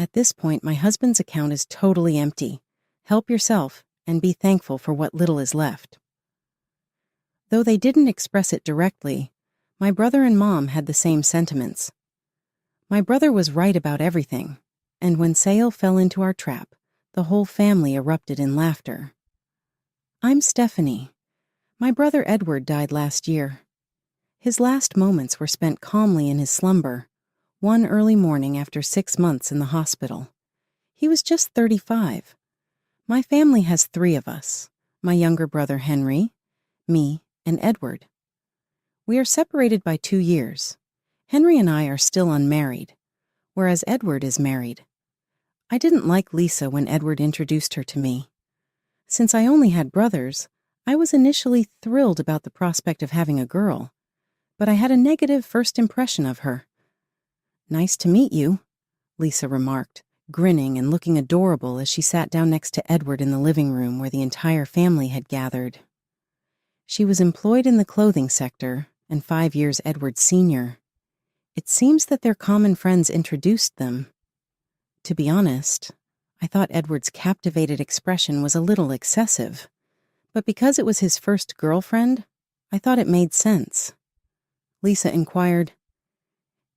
At this point, my husband's account is totally empty. Help yourself and be thankful for what little is left. Though they didn't express it directly, my brother and mom had the same sentiments. My brother was right about everything, and when Sale fell into our trap, the whole family erupted in laughter. I'm Stephanie. My brother Edward died last year. His last moments were spent calmly in his slumber, one early morning after 6 months in the hospital. He was just 35. My family has 3 of us, my younger brother Henry, me, and Edward. We are separated by 2 years. Henry and I are still unmarried, whereas Edward is married. I didn't like Lisa when Edward introduced her to me. Since I only had brothers, I was initially thrilled about the prospect of having a girl, but I had a negative first impression of her. Nice to meet you, Lisa remarked, grinning and looking adorable as she sat down next to Edward in the living room where the entire family had gathered. She was employed in the clothing sector and 5 years Edward's senior. It seems that their common friends introduced them. To be honest, I thought Edward's captivated expression was a little excessive, but because it was his first girlfriend, I thought it made sense. Lisa inquired,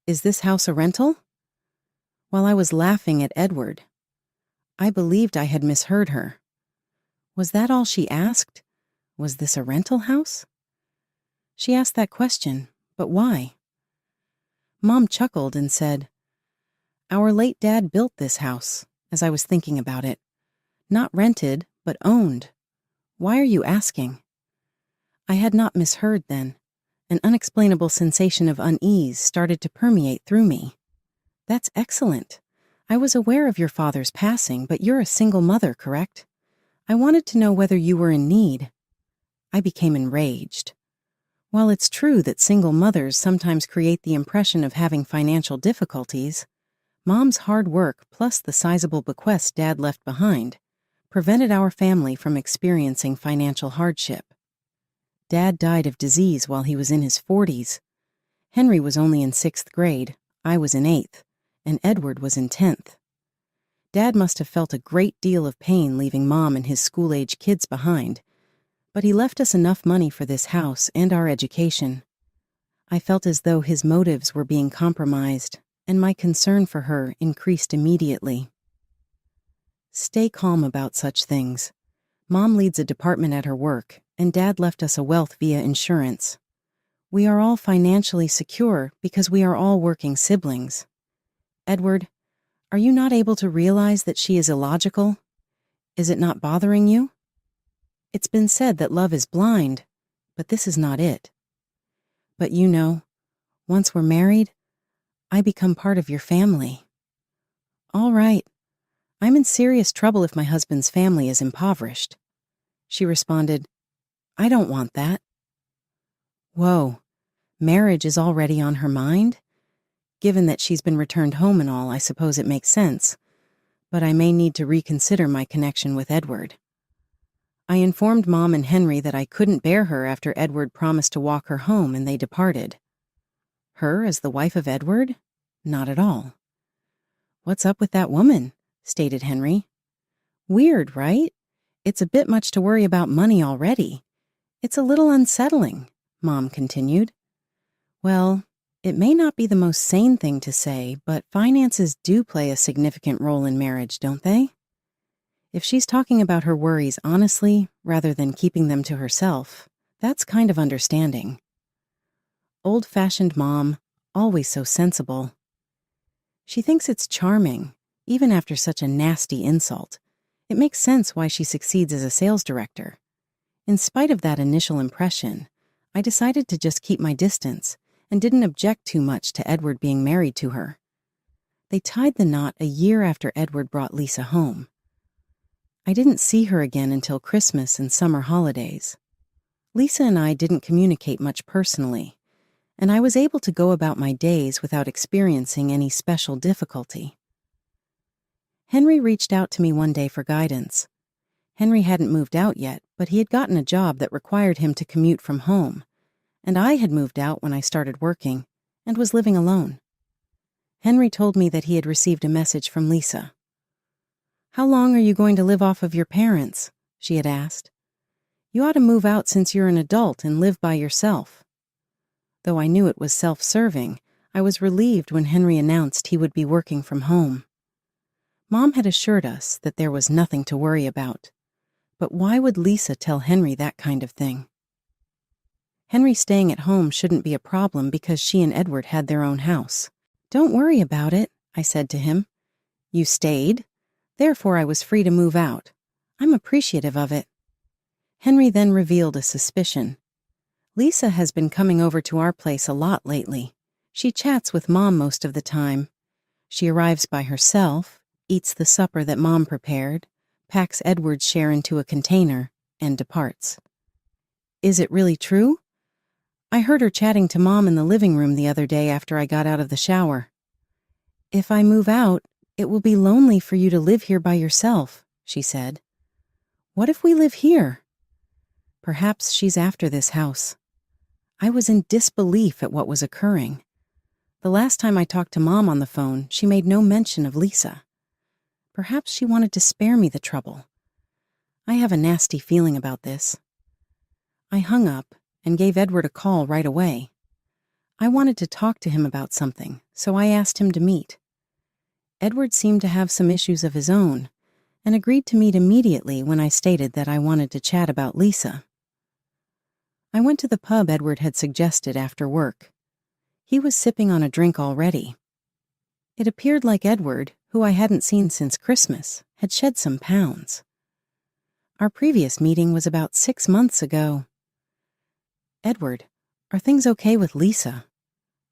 "Is this house a rental?" While I was laughing at Edward, I believed I had misheard her. Was that all she asked? Was this a rental house? She asked that question, but why? Mom chuckled and said, "Our late dad built this house," as I was thinking about it. Not rented, but owned. Why are you asking? I had not misheard then. An unexplainable sensation of unease started to permeate through me. That's excellent. I was aware of your father's passing, but you're a single mother, correct? I wanted to know whether you were in need. I became enraged. While it's true that single mothers sometimes create the impression of having financial difficulties, Mom's hard work plus the sizable bequest Dad left behind prevented our family from experiencing financial hardship. Dad died of disease while he was in his 40s. Henry was only in 6th grade, I was in 8th, and Edward was in 10th. Dad must have felt a great deal of pain leaving Mom and his school-age kids behind, but he left us enough money for this house and our education. I felt as though his motives were being compromised, and my concern for her increased immediately. Stay calm about such things. Mom leads a department at her work, and Dad left us a wealth via insurance. We are all financially secure because we are all working siblings. Edward, are you not able to realize that she is illogical? Is it not bothering you? It's been said that love is blind, but this is not it. But you know, once we're married, I become part of your family. All right. I'm in serious trouble if my husband's family is impoverished. She responded, I don't want that. Whoa, marriage is already on her mind? Given that she's been returned home and all, I suppose it makes sense, but I may need to reconsider my connection with Edward. I informed Mom and Henry that I couldn't bear her after Edward promised to walk her home and they departed. Her as the wife of Edward? Not at all. What's up with that woman? Stated Henry. Weird, right? It's a bit much to worry about money already. It's a little unsettling, Mom continued. Well, it may not be the most sane thing to say, but finances do play a significant role in marriage, don't they? If she's talking about her worries honestly, rather than keeping them to herself, that's kind of understanding. Old-fashioned Mom, always so sensible. She thinks it's charming, even after such a nasty insult. It makes sense why she succeeds as a sales director. In spite of that initial impression, I decided to just keep my distance and didn't object too much to Edward being married to her. They tied the knot a year after Edward brought Lisa home. I didn't see her again until Christmas and summer holidays. Lisa and I didn't communicate much personally, and I was able to go about my days without experiencing any special difficulty. Henry reached out to me one day for guidance. Henry hadn't moved out yet, but he had gotten a job that required him to commute from home, and I had moved out when I started working and was living alone. Henry told me that he had received a message from Lisa. "How long are you going to live off of your parents?" she had asked. "You ought to move out since you're an adult and live by yourself." Though I knew it was self-serving, I was relieved when Henry announced he would be working from home. Mom had assured us that there was nothing to worry about. But why would Lisa tell Henry that kind of thing? Henry staying at home shouldn't be a problem because she and Edward had their own house. "Don't worry about it," I said to him. "You stayed. Therefore I was free to move out. I'm appreciative of it." Henry then revealed a suspicion. "Lisa has been coming over to our place a lot lately. She chats with Mom most of the time. She arrives by herself, eats the supper that Mom prepared, packs Edward's share into a container, and departs." "Is it really true? I heard her chatting to Mom in the living room the other day after I got out of the shower." "If I move out, it will be lonely for you to live here by yourself," she said. "What if we live here?" Perhaps she's after this house. I was in disbelief at what was occurring. The last time I talked to Mom on the phone, she made no mention of Lisa. Perhaps she wanted to spare me the trouble. I have a nasty feeling about this. I hung up and gave Edward a call right away. I wanted to talk to him about something, so I asked him to meet. Edward seemed to have some issues of his own, and agreed to meet immediately when I stated that I wanted to chat about Lisa. I went to the pub Edward had suggested after work. He was sipping on a drink already. It appeared like Edward, who I hadn't seen since Christmas, had shed some pounds. Our previous meeting was about 6 months ago. "Edward, are things okay with Lisa?"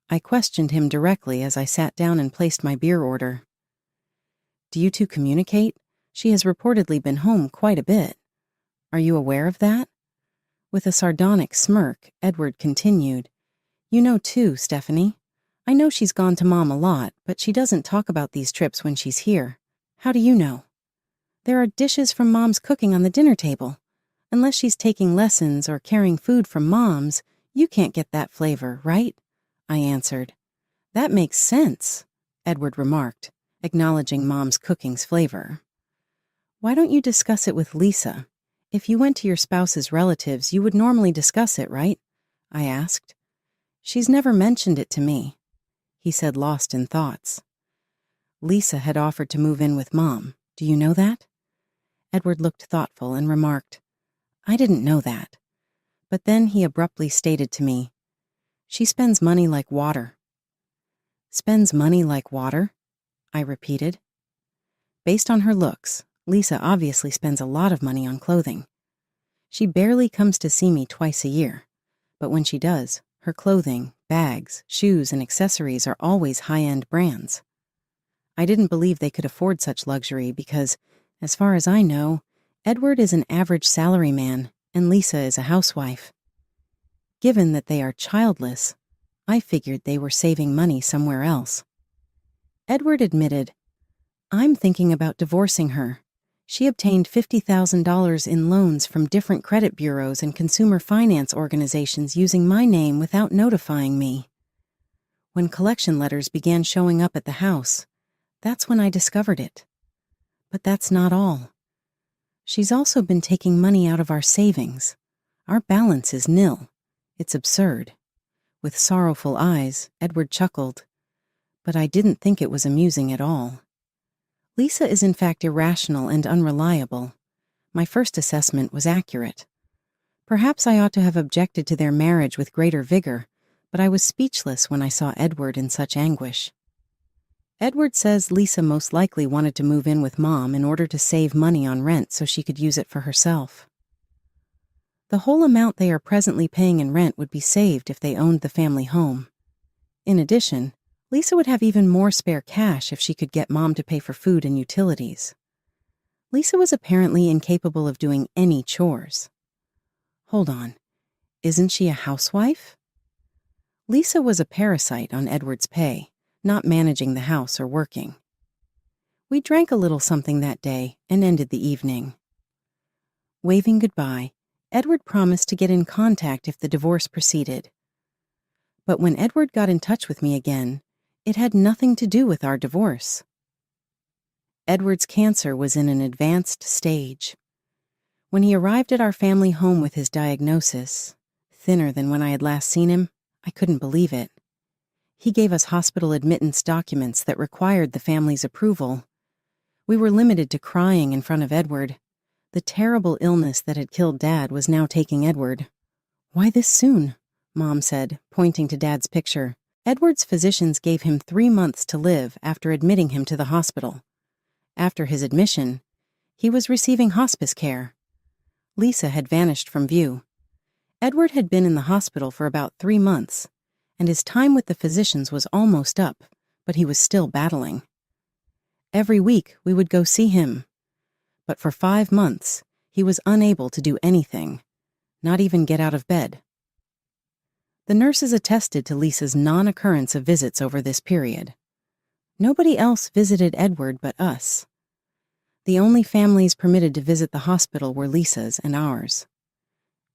I questioned him directly as I sat down and placed my beer order. "Do you two communicate? She has reportedly been home quite a bit. Are you aware of that?" With a sardonic smirk, Edward continued, "You know too, Stephanie. I know she's gone to Mom a lot, but she doesn't talk about these trips when she's here. How do you know? There are dishes from Mom's cooking on the dinner table. Unless she's taking lessons or carrying food from Mom's, you can't get that flavor, right?" I answered. "That makes sense," Edward remarked, acknowledging Mom's cooking's flavor. "Why don't you discuss it with Lisa? If you went to your spouse's relatives, you would normally discuss it, right?" I asked. "She's never mentioned it to me," he said, lost in thoughts. "Lisa had offered to move in with Mom. Do you know that?" Edward looked thoughtful and remarked, "I didn't know that." But then he abruptly stated to me, "She spends money like water." "Spends money like water?" I repeated. Based on her looks, Lisa obviously spends a lot of money on clothing. She barely comes to see me twice a year, but when she does, her clothing, bags, shoes, and accessories are always high-end brands. I didn't believe they could afford such luxury because, as far as I know, Edward is an average salaryman and Lisa is a housewife. Given that they are childless, I figured they were saving money somewhere else. Edward admitted, "I'm thinking about divorcing her. She obtained $50,000 in loans from different credit bureaus and consumer finance organizations using my name without notifying me. When collection letters began showing up at the house, that's when I discovered it. But that's not all. She's also been taking money out of our savings. Our balance is nil. It's absurd." With sorrowful eyes, Edward chuckled. But I didn't think it was amusing at all. Lisa is in fact irrational and unreliable. My first assessment was accurate. Perhaps I ought to have objected to their marriage with greater vigor, but I was speechless when I saw Edward in such anguish. Edward says Lisa most likely wanted to move in with Mom in order to save money on rent so she could use it for herself. The whole amount they are presently paying in rent would be saved if they owned the family home. In addition, Lisa would have even more spare cash if she could get Mom to pay for food and utilities. Lisa was apparently incapable of doing any chores. Hold on, isn't she a housewife? Lisa was a parasite on Edward's pay, not managing the house or working. We drank a little something that day and ended the evening. Waving goodbye, Edward promised to get in contact if the divorce proceeded. But when Edward got in touch with me again, It had nothing to do with our divorce. Edward's cancer was in an advanced stage. When he arrived at our family home with his diagnosis, thinner than when I had last seen him, I couldn't believe it. He gave us hospital admittance documents that required the family's approval. We were limited to crying in front of Edward. The terrible illness that had killed Dad was now taking Edward. "Why this soon?" Mom said, pointing to Dad's picture. Edward's physicians gave him 3 months to live after admitting him to the hospital. After his admission, he was receiving hospice care. Lisa had vanished from view. Edward had been in the hospital for about 3 months, and his time with the physicians was almost up, but he was still battling. Every week we would go see him, but for 5 months he was unable to do anything, not even get out of bed. The nurses attested to Lisa's non-occurrence of visits over this period. Nobody else visited Edward but us. The only families permitted to visit the hospital were Lisa's and ours.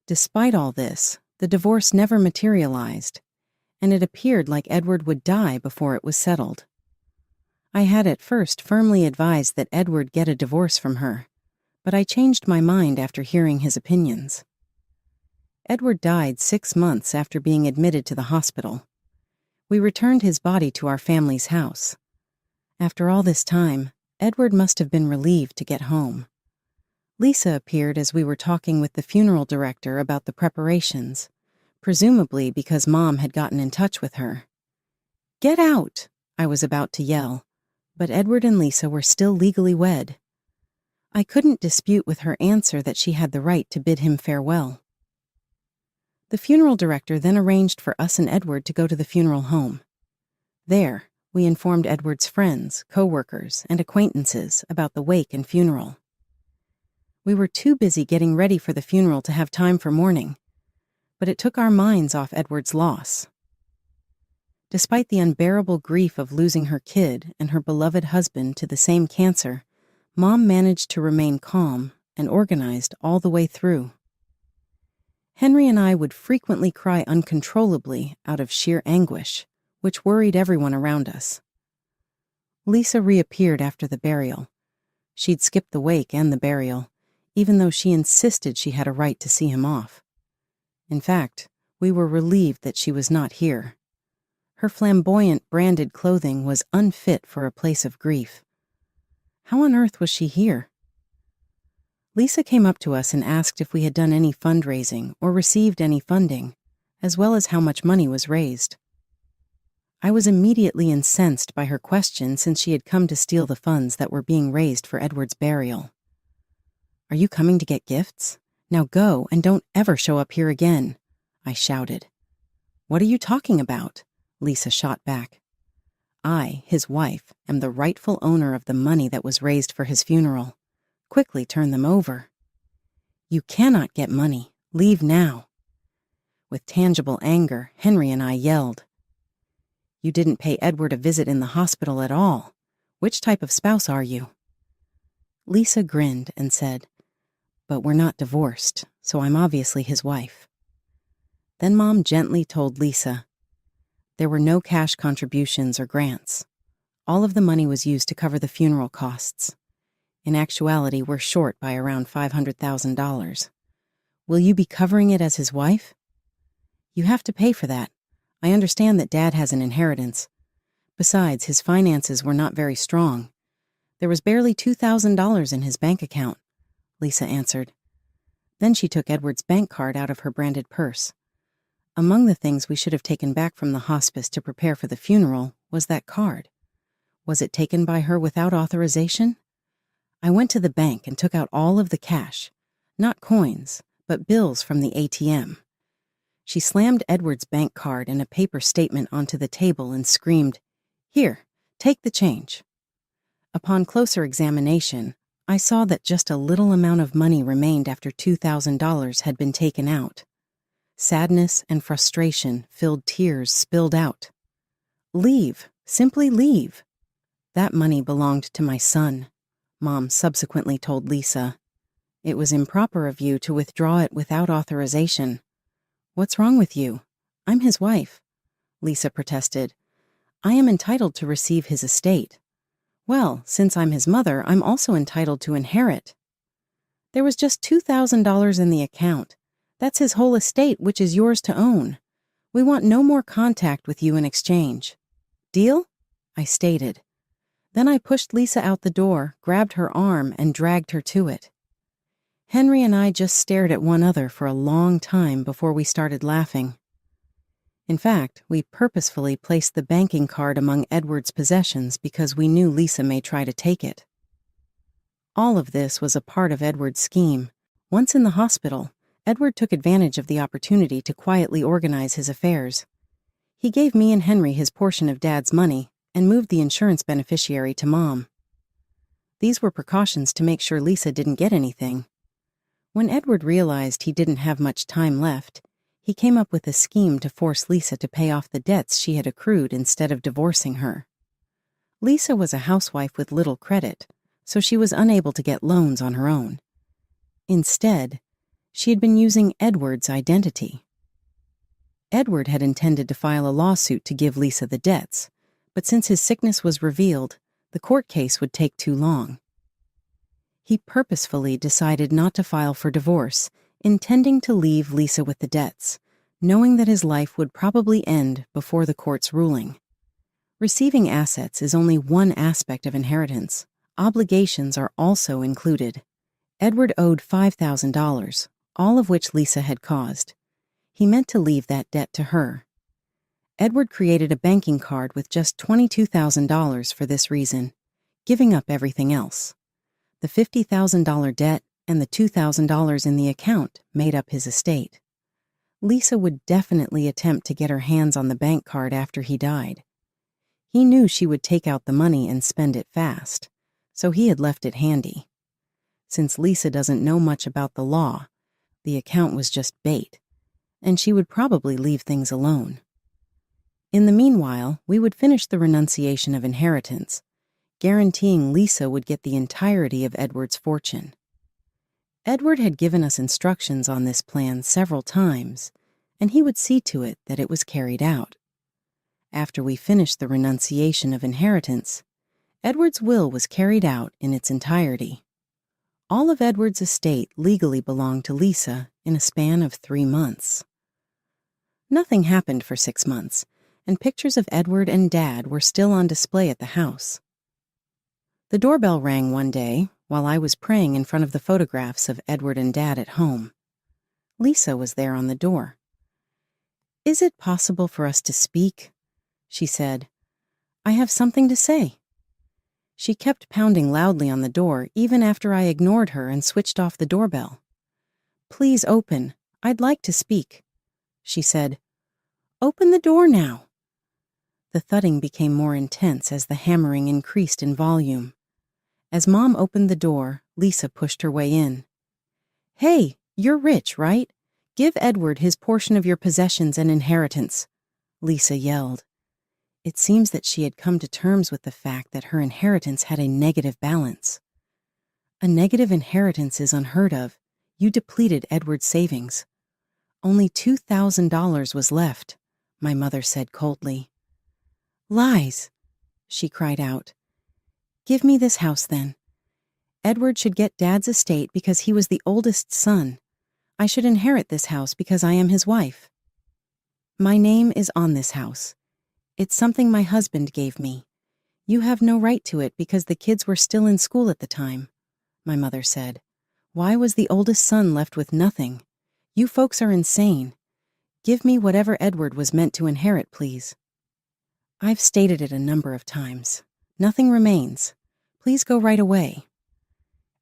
Despite all this, the divorce never materialized, and it appeared like Edward would die before it was settled. I had at first firmly advised that Edward get a divorce from her, but I changed my mind after hearing his opinions. Edward died 6 months after being admitted to the hospital. We returned his body to our family's house. After all this time, Edward must have been relieved to get home. Lisa appeared as we were talking with the funeral director about the preparations, presumably because Mom had gotten in touch with her. "Get out!" I was about to yell, but Edward and Lisa were still legally wed. I couldn't dispute with her answer that she had the right to bid him farewell. The funeral director then arranged for us and Edward to go to the funeral home. There, we informed Edward's friends, co-workers, and acquaintances about the wake and funeral. We were too busy getting ready for the funeral to have time for mourning, but it took our minds off Edward's loss. Despite the unbearable grief of losing her kid and her beloved husband to the same cancer, Mom managed to remain calm and organized all the way through. Henry and I would frequently cry uncontrollably out of sheer anguish, which worried everyone around us. Lisa reappeared after the burial. She'd skipped the wake and the burial, even though she insisted she had a right to see him off. In fact, we were relieved that she was not here. Her flamboyant, branded clothing was unfit for a place of grief. How on earth was she here? Lisa came up to us and asked if we had done any fundraising or received any funding, as well as how much money was raised. I was immediately incensed by her question since she had come to steal the funds that were being raised for Edward's burial. "Are you coming to get gifts? Now go and don't ever show up here again," I shouted. "What are you talking about?" Lisa shot back. "I, his wife, am the rightful owner of the money that was raised for his funeral. Quickly turn them over." "You cannot get money. Leave now." With tangible anger, Henry and I yelled. "You didn't pay Edward a visit in the hospital at all. Which type of spouse are you?" Lisa grinned and said, "But we're not divorced, so I'm obviously his wife." Then Mom gently told Lisa, there were no cash contributions or grants. All of the money was used to cover the funeral costs. In actuality, we're short by around $500,000. Will you be covering it as his wife? You have to pay for that. I understand that Dad has an inheritance. Besides, his finances were not very strong. There was barely $2,000 in his bank account, Lisa answered. Then she took Edward's bank card out of her branded purse. Among the things we should have taken back from the hospice to prepare for the funeral was that card. Was it taken by her without authorization? I went to the bank and took out all of the cash, not coins, but bills from the ATM. She slammed Edward's bank card and a paper statement onto the table and screamed, "Here, take the change." Upon closer examination, I saw that just a little amount of money remained after $2,000 had been taken out. Sadness and frustration filled tears spilled out. "Leave, simply leave." That money belonged to my son, Mom subsequently told Lisa. "It was improper of you to withdraw it without authorization." "What's wrong with you? I'm his wife," Lisa protested. I am entitled to receive his estate. Well, since I'm his mother, I'm also entitled to inherit. There was just $2,000 in the account. That's his whole estate, which is yours to own. We want no more contact with you in exchange. Deal? I stated. Then I pushed Lisa out the door, grabbed her arm, and dragged her to it. Henry and I just stared at one another for a long time before we started laughing. In fact, we purposefully placed the banking card among Edward's possessions because we knew Lisa may try to take it. All of this was a part of Edward's scheme. Once in the hospital, Edward took advantage of the opportunity to quietly organize his affairs. He gave me and Henry his portion of Dad's money and moved the insurance beneficiary to Mom. These were precautions to make sure Lisa didn't get anything. When Edward realized he didn't have much time left, he came up with a scheme to force Lisa to pay off the debts she had accrued instead of divorcing her. Lisa was a housewife with little credit, so she was unable to get loans on her own. Instead, she had been using Edward's identity. Edward had intended to file a lawsuit to give Lisa the debts, but since his sickness was revealed, the court case would take too long. He purposefully decided not to file for divorce, intending to leave Lisa with the debts, knowing that his life would probably end before the court's ruling. Receiving assets is only one aspect of inheritance. Obligations are also included. Edward owed $5,000, all of which Lisa had caused. He meant to leave that debt to her. Edward created a banking card with just $22,000 for this reason, giving up everything else. The $50,000 debt and the $2,000 in the account made up his estate. Lisa would definitely attempt to get her hands on the bank card after he died. He knew she would take out the money and spend it fast, so he had left it handy. Since Lisa doesn't know much about the law, the account was just bait, and she would probably leave things alone. In the meanwhile, we would finish the renunciation of inheritance, guaranteeing Lisa would get the entirety of Edward's fortune. Edward had given us instructions on this plan several times, and he would see to it that it was carried out. After we finished the renunciation of inheritance, Edward's will was carried out in its entirety. All of Edward's estate legally belonged to Lisa in a span of 3 months. Nothing happened for 6 months, and pictures of Edward and Dad were still on display at the house. The doorbell rang one day while I was praying in front of the photographs of Edward and Dad at home. Lisa was there on the door. "Is it possible for us to speak?" she said. "I have something to say." She kept pounding loudly on the door even after I ignored her and switched off the doorbell. "Please open. I'd like to speak," she said. "Open the door now." The thudding became more intense as the hammering increased in volume. As Mom opened the door, Lisa pushed her way in. "Hey, you're rich, right? Give Edward his portion of your possessions and inheritance," Lisa yelled. It seems that she had come to terms with the fact that her inheritance had a negative balance. A negative inheritance is unheard of. You depleted Edward's savings. Only $2,000 was left, my mother said coldly. "Lies," she cried out. "Give me this house, then. Edward should get Dad's estate because he was the oldest son. I should inherit this house because I am his wife. My name is on this house. It's something my husband gave me. You have no right to it because the kids were still in school at the time," my mother said. "Why was the oldest son left with nothing? You folks are insane. Give me whatever Edward was meant to inherit, please." "I've stated it a number of times. Nothing remains. Please go right away."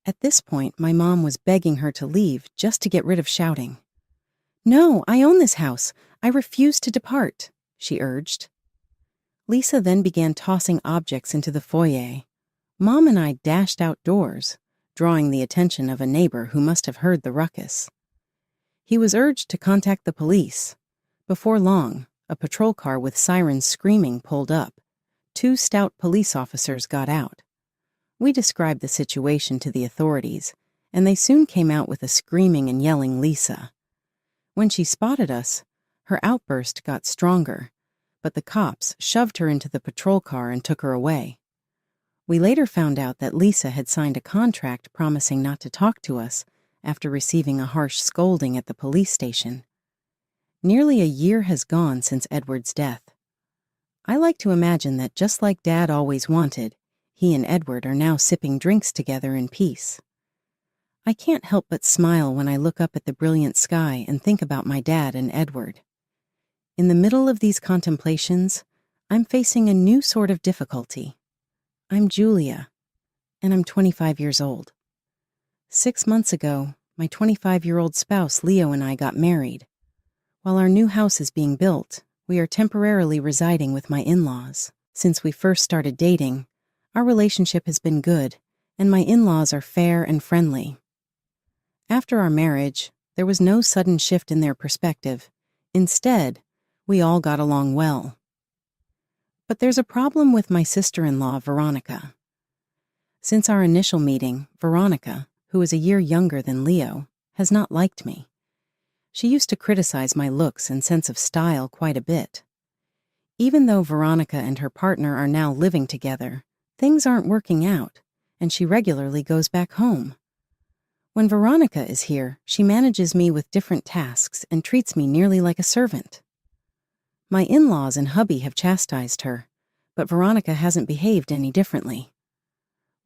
At this point, my mom was begging her to leave just to get rid of shouting. "No, I own this house. I refuse to depart," she urged. Lisa then began tossing objects into the foyer. Mom and I dashed outdoors, drawing the attention of a neighbor who must have heard the ruckus. He was urged to contact the police. Before long, a patrol car with sirens screaming pulled up. 2 stout police officers got out. We described the situation to the authorities, and they soon came out with a screaming and yelling Lisa. When she spotted us, her outburst got stronger, but the cops shoved her into the patrol car and took her away. We later found out that Lisa had signed a contract promising not to talk to us after receiving a harsh scolding at the police station. Nearly a year has gone since Edward's death. I like to imagine that just like Dad always wanted, he and Edward are now sipping drinks together in peace. I can't help but smile when I look up at the brilliant sky and think about my dad and Edward. In the middle of these contemplations, I'm facing a new sort of difficulty. I'm Julia, and I'm 25 years old. 6 months ago, my 25-year-old spouse Leo and I got married. While our new house is being built, we are temporarily residing with my in-laws. Since we first started dating, our relationship has been good, and my in-laws are fair and friendly. After our marriage, there was no sudden shift in their perspective. Instead, we all got along well. But there's a problem with my sister-in-law, Veronica. Since our initial meeting, Veronica, who is a year younger than Leo, has not liked me. She used to criticize my looks and sense of style quite a bit. Even though Veronica and her partner are now living together, things aren't working out, and she regularly goes back home. When Veronica is here, she manages me with different tasks and treats me nearly like a servant. My in-laws and hubby have chastised her, but Veronica hasn't behaved any differently.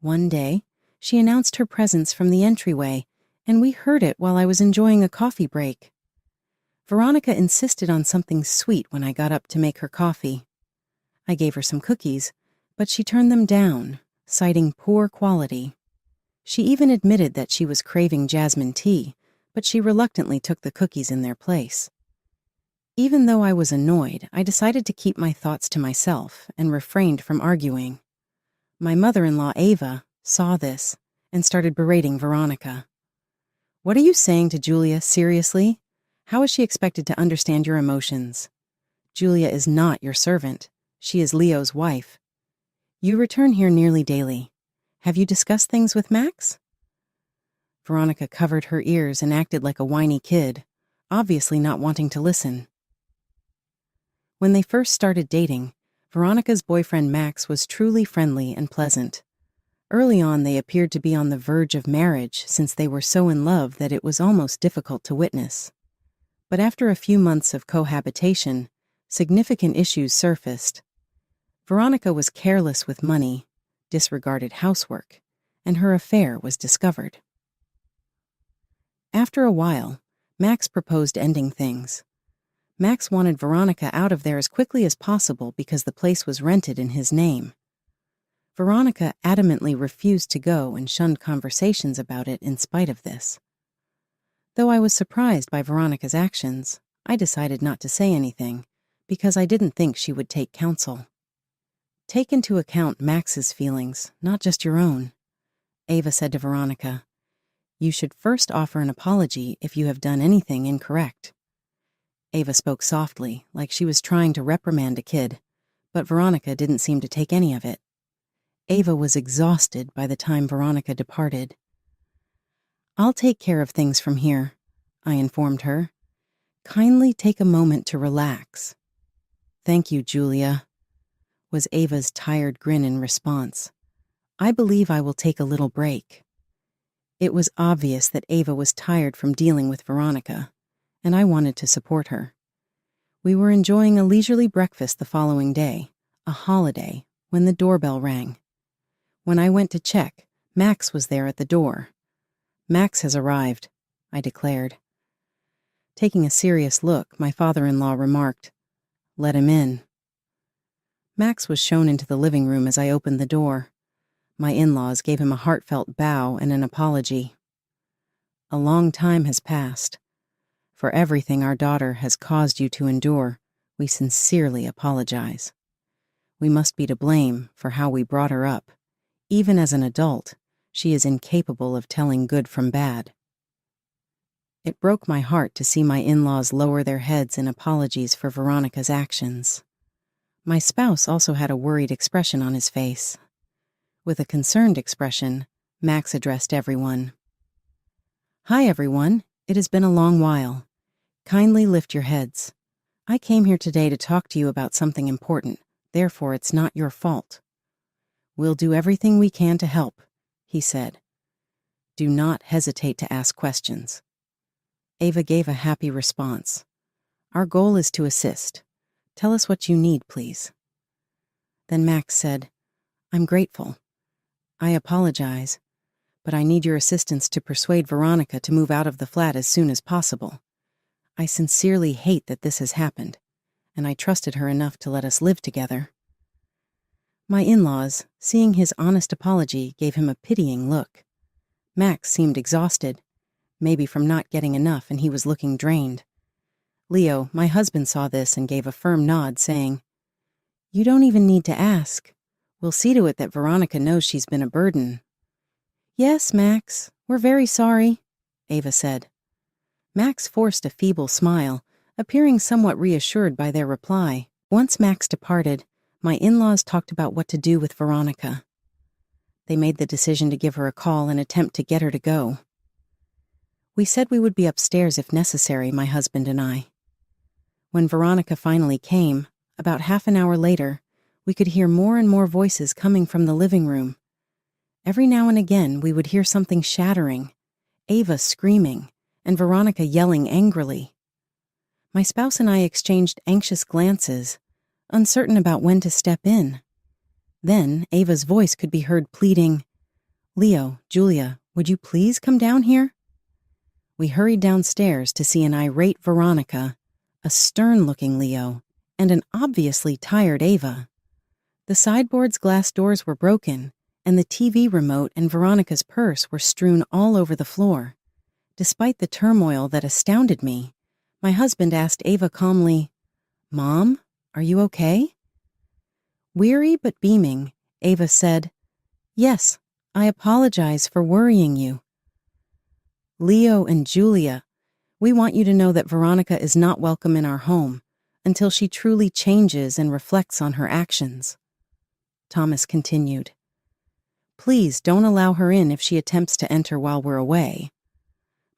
One day, she announced her presence from the entryway, and we heard it while I was enjoying a coffee break. Veronica insisted on something sweet when I got up to make her coffee. I gave her some cookies, but she turned them down, citing poor quality. She even admitted that she was craving jasmine tea, but she reluctantly took the cookies in their place. Even though I was annoyed, I decided to keep my thoughts to myself and refrained from arguing. My mother-in-law, Ava, saw this and started berating Veronica. "What are you saying to Julia, seriously? How is she expected to understand your emotions? Julia is not your servant. She is Leo's wife. You return here nearly daily. Have you discussed things with Max?" Veronica covered her ears and acted like a whiny kid, obviously not wanting to listen. When they first started dating, Veronica's boyfriend Max was truly friendly and pleasant. Early on, they appeared to be on the verge of marriage since they were so in love that it was almost difficult to witness. But after a few months of cohabitation, significant issues surfaced. Veronica was careless with money, disregarded housework, and her affair was discovered. After a while, Max proposed ending things. Max wanted Veronica out of there as quickly as possible because the place was rented in his name. Veronica adamantly refused to go and shunned conversations about it in spite of this. Though I was surprised by Veronica's actions, I decided not to say anything because I didn't think she would take counsel. "Take into account Max's feelings, not just your own," Ava said to Veronica. "You should first offer an apology if you have done anything incorrect." Ava spoke softly, like she was trying to reprimand a kid, but Veronica didn't seem to take any of it. Ava was exhausted by the time Veronica departed. "I'll take care of things from here," I informed her. "Kindly take a moment to relax." "Thank you, Julia," was Ava's tired grin in response. "I believe I will take a little break." It was obvious that Ava was tired from dealing with Veronica, and I wanted to support her. We were enjoying a leisurely breakfast the following day, a holiday, when the doorbell rang. When I went to check, Max was there at the door. "Max has arrived," I declared. Taking a serious look, my father-in-law remarked, "Let him in." Max was shown into the living room as I opened the door. My in-laws gave him a heartfelt bow and an apology. "A long time has passed. For everything our daughter has caused you to endure, we sincerely apologize. We must be to blame for how we brought her up. Even as an adult, she is incapable of telling good from bad." It broke my heart to see my in-laws lower their heads in apologies for Veronica's actions. My spouse also had a worried expression on his face. With a concerned expression, Max addressed everyone. "Hi, everyone. It has been a long while. Kindly lift your heads. I came here today to talk to you about something important, therefore it's not your fault. We'll do everything we can to help, he said. Do not hesitate to ask questions. Ava gave a happy response. Our goal is to assist. Tell us what you need, please. Then Max said, I'm grateful. I apologize, but I need your assistance to persuade Veronica to move out of the flat as soon as possible. I sincerely hate that this has happened, and I trusted her enough to let us live together. My in-laws, seeing his honest apology, gave him a pitying look. Max seemed exhausted, maybe from not getting enough, and he was looking drained. Leo, my husband, saw this and gave a firm nod, saying, You don't even need to ask. We'll see to it that Veronica knows she's been a burden. Yes, Max, we're very sorry, Ava said. Max forced a feeble smile, appearing somewhat reassured by their reply. Once Max departed, my in-laws talked about what to do with Veronica. They made the decision to give her a call and attempt to get her to go. We said we would be upstairs if necessary, my husband and I. When Veronica finally came, about half an hour later, we could hear more and more voices coming from the living room. Every now and again, we would hear something shattering, Ava screaming, and Veronica yelling angrily. My spouse and I exchanged anxious glances, uncertain about when to step in. Then Ava's voice could be heard pleading, Leo, Julia, would you please come down here? We hurried downstairs to see an irate Veronica, a stern-looking Leo, and an obviously tired Ava. The sideboard's glass doors were broken, and the TV remote and Veronica's purse were strewn all over the floor. Despite the turmoil that astounded me, my husband asked Ava calmly, Mom, are you okay? Weary but beaming, Ava said, Yes, I apologize for worrying you. Leo and Julia, we want you to know that Veronica is not welcome in our home until she truly changes and reflects on her actions. Thomas continued, Please don't allow her in if she attempts to enter while we're away.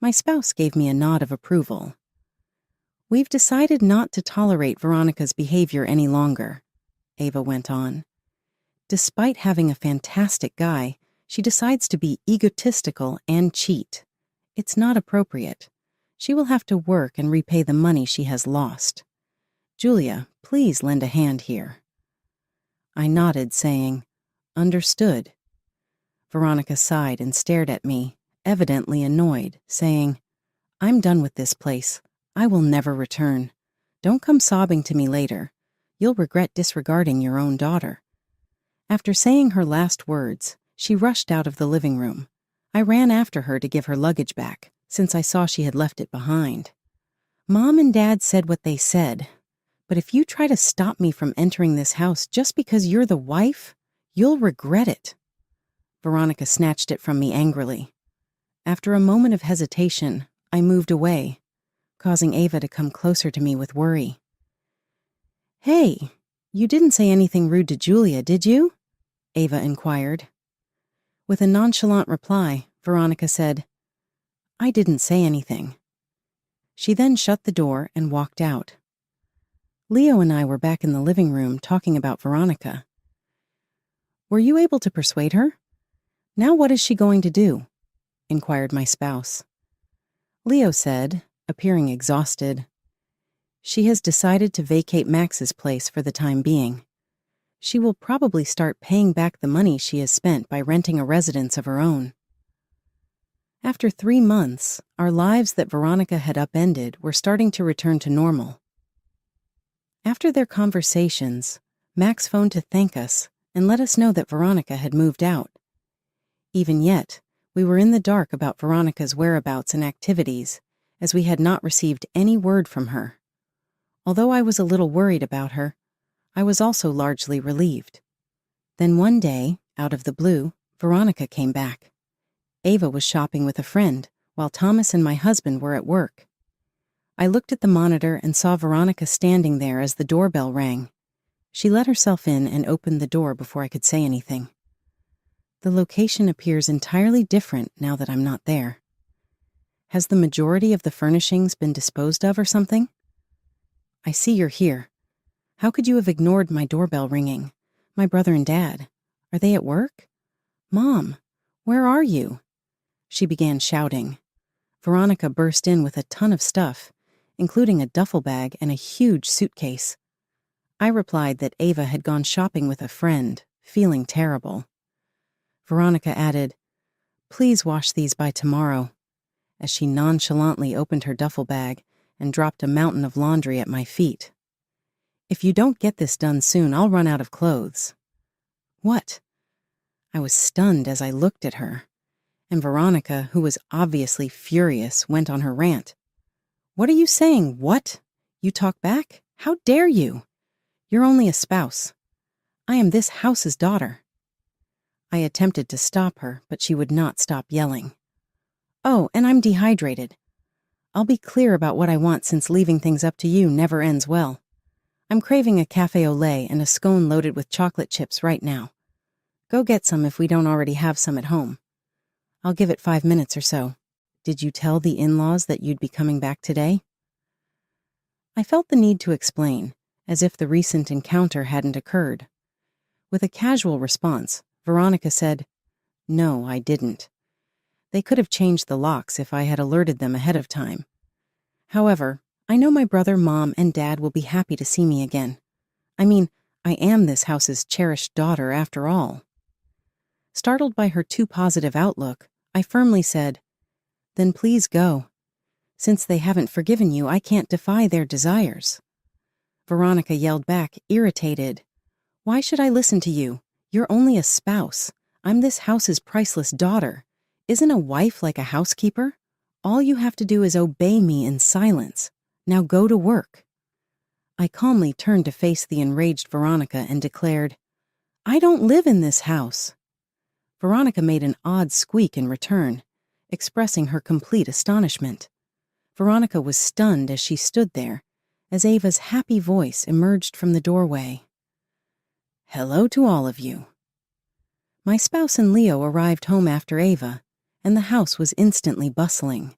My spouse gave me a nod of approval. We've decided not to tolerate Veronica's behavior any longer, Ava went on. Despite having a fantastic guy, she decides to be egotistical and cheat. It's not appropriate. She will have to work and repay the money she has lost. Julia, please lend a hand here. I nodded, saying, Understood. Veronica sighed and stared at me, evidently annoyed, saying, I'm done with this place. I will never return. Don't come sobbing to me later. You'll regret disregarding your own daughter. After saying her last words, she rushed out of the living room. I ran after her to give her luggage back, since I saw she had left it behind. Mom and Dad said what they said, but if you try to stop me from entering this house just because you're the wife, you'll regret it. Veronica snatched it from me angrily. After a moment of hesitation, I moved away, causing Ava to come closer to me with worry. Hey, you didn't say anything rude to Julia, did you? Ava inquired. With a nonchalant reply, Veronica said, I didn't say anything. She then shut the door and walked out. Leo and I were back in the living room talking about Veronica. Were you able to persuade her? Now what is she going to do? Inquired my spouse. Leo said, appearing exhausted, She has decided to vacate Max's place for the time being. She will probably start paying back the money she has spent by renting a residence of her own. After 3 months, our lives that Veronica had upended were starting to return to normal. After their conversations, Max phoned to thank us and let us know that Veronica had moved out. Even yet, we were in the dark about Veronica's whereabouts and activities, as we had not received any word from her. Although I was a little worried about her, I was also largely relieved. Then one day, out of the blue, Veronica came back. Ava was shopping with a friend, while Thomas and my husband were at work. I looked at the monitor and saw Veronica standing there as the doorbell rang. She let herself in and opened the door before I could say anything. The location appears entirely different now that I'm not there. Has the majority of the furnishings been disposed of or something? I see you're here. How could you have ignored my doorbell ringing? My brother and Dad. Are they at work? Mom, where are you? She began shouting. Veronica burst in with a ton of stuff, including a duffel bag and a huge suitcase. I replied that Ava had gone shopping with a friend, feeling terrible. Veronica added, "Please wash these by tomorrow," as she nonchalantly opened her duffel bag and dropped a mountain of laundry at my feet. "If you don't get this done soon, I'll run out of clothes." What? I was stunned as I looked at her, and Veronica, who was obviously furious, went on her rant. "What are you saying? What? You talk back? How dare you? You're only a spouse. I am this house's daughter." I attempted to stop her, but she would not stop yelling. "Oh, and I'm dehydrated. I'll be clear about what I want since leaving things up to you never ends well. I'm craving a cafe au lait and a scone loaded with chocolate chips right now. Go get some if we don't already have some at home. I'll give it 5 minutes or so. Did you tell the in-laws that you'd be coming back today?" I felt the need to explain, as if the recent encounter hadn't occurred. With a casual response, Veronica said, "No, I didn't. They could have changed the locks if I had alerted them ahead of time. However, I know my brother, Mom, and Dad will be happy to see me again. I mean, I am this house's cherished daughter after all." Startled by her too positive outlook, I firmly said, "Then please go. Since they haven't forgiven you, I can't defy their desires." Veronica yelled back, irritated, "Why should I listen to you? You're only a spouse. I'm this house's priceless daughter. Isn't a wife like a housekeeper? All you have to do is obey me in silence. Now go to work." I calmly turned to face the enraged Veronica and declared, "I don't live in this house." Veronica made an odd squeak in return, expressing her complete astonishment. Veronica was stunned as she stood there, as Ava's happy voice emerged from the doorway. "Hello to all of you." My spouse and Leo arrived home after Ava, and the house was instantly bustling.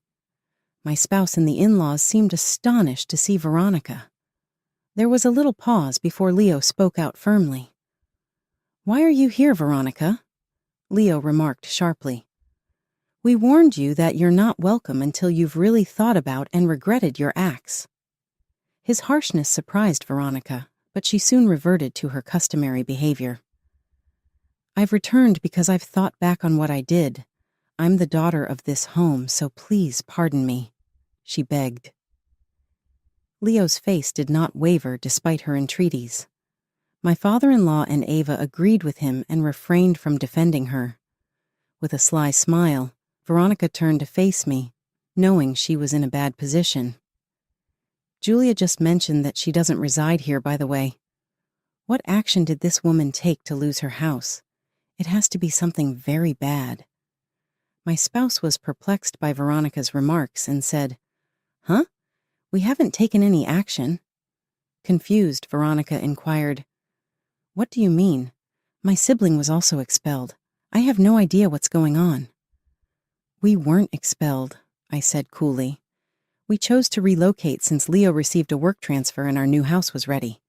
My spouse and the in-laws seemed astonished to see Veronica. There was a little pause before Leo spoke out firmly. "Why are you here, Veronica?" Leo remarked sharply. "We warned you that you're not welcome until you've really thought about and regretted your acts." His harshness surprised Veronica, but she soon reverted to her customary behavior. "I've returned because I've thought back on what I did. I'm the daughter of this home, so please pardon me," she begged. Leo's face did not waver despite her entreaties. My father-in-law and Ava agreed with him and refrained from defending her. With a sly smile, Veronica turned to face me, knowing she was in a bad position. "Julia just mentioned that she doesn't reside here, by the way. What action did this woman take to lose her house? It has to be something very bad." My spouse was perplexed by Veronica's remarks and said, "Huh? We haven't taken any action." Confused, Veronica inquired, "What do you mean? My sibling was also expelled. I have no idea what's going on." "We weren't expelled," I said coolly. "We chose to relocate since Leo received a work transfer and our new house was ready.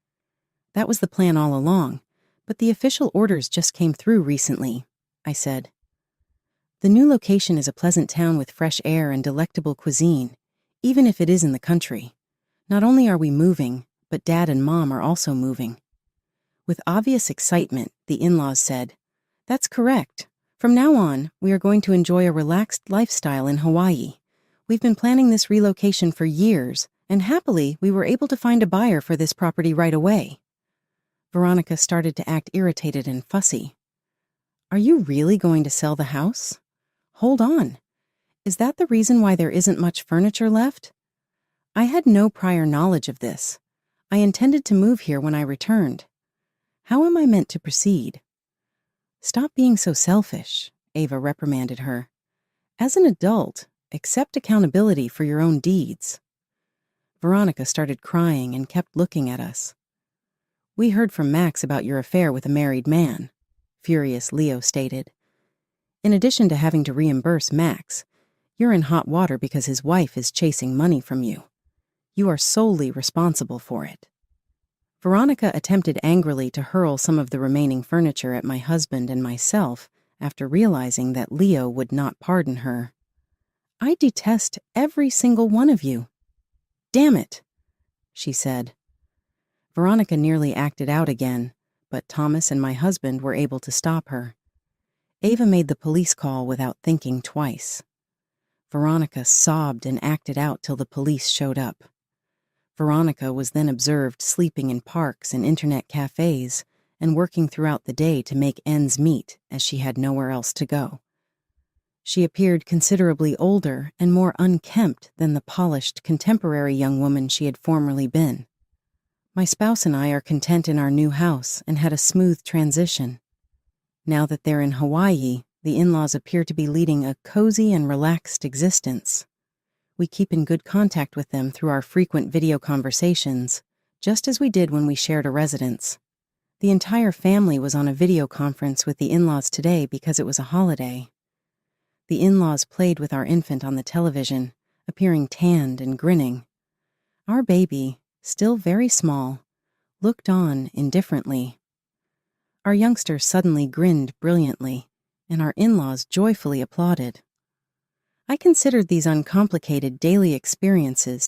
That was the plan all along, but the official orders just came through recently," I said. "The new location is a pleasant town with fresh air and delectable cuisine, even if it is in the country. Not only are we moving, but Dad and Mom are also moving." With obvious excitement, the in-laws said, "That's correct. From now on, we are going to enjoy a relaxed lifestyle in Hawaii. We've been planning this relocation for years, and happily, we were able to find a buyer for this property right away." Veronica started to act irritated and fussy. "Are you really going to sell the house? Hold on. Is that the reason why there isn't much furniture left? I had no prior knowledge of this. I intended to move here when I returned. How am I meant to proceed?" "Stop being so selfish," Ava reprimanded her. "As an adult, accept accountability for your own deeds." Veronica started crying and kept looking at us. "We heard from Max about your affair with a married man," furious Leo stated. "In addition to having to reimburse Max, you're in hot water because his wife is chasing money from you. You are solely responsible for it." Veronica attempted angrily to hurl some of the remaining furniture at my husband and myself after realizing that Leo would not pardon her. "I detest every single one of you. Damn it," she said. Veronica nearly acted out again, but Thomas and my husband were able to stop her. Ava made the police call without thinking twice. Veronica sobbed and acted out till the police showed up. Veronica was then observed sleeping in parks and internet cafes and working throughout the day to make ends meet as she had nowhere else to go. She appeared considerably older and more unkempt than the polished, contemporary young woman she had formerly been. My spouse and I are content in our new house and had a smooth transition. Now that they're in Hawaii, the in-laws appear to be leading a cozy and relaxed existence. We keep in good contact with them through our frequent video conversations, just as we did when we shared a residence. The entire family was on a video conference with the in-laws today because it was a holiday. The in-laws played with our infant on the television, appearing tanned and grinning. Our baby, still very small, looked on indifferently. Our youngster suddenly grinned brilliantly, and our in-laws joyfully applauded. I considered these uncomplicated daily experiences to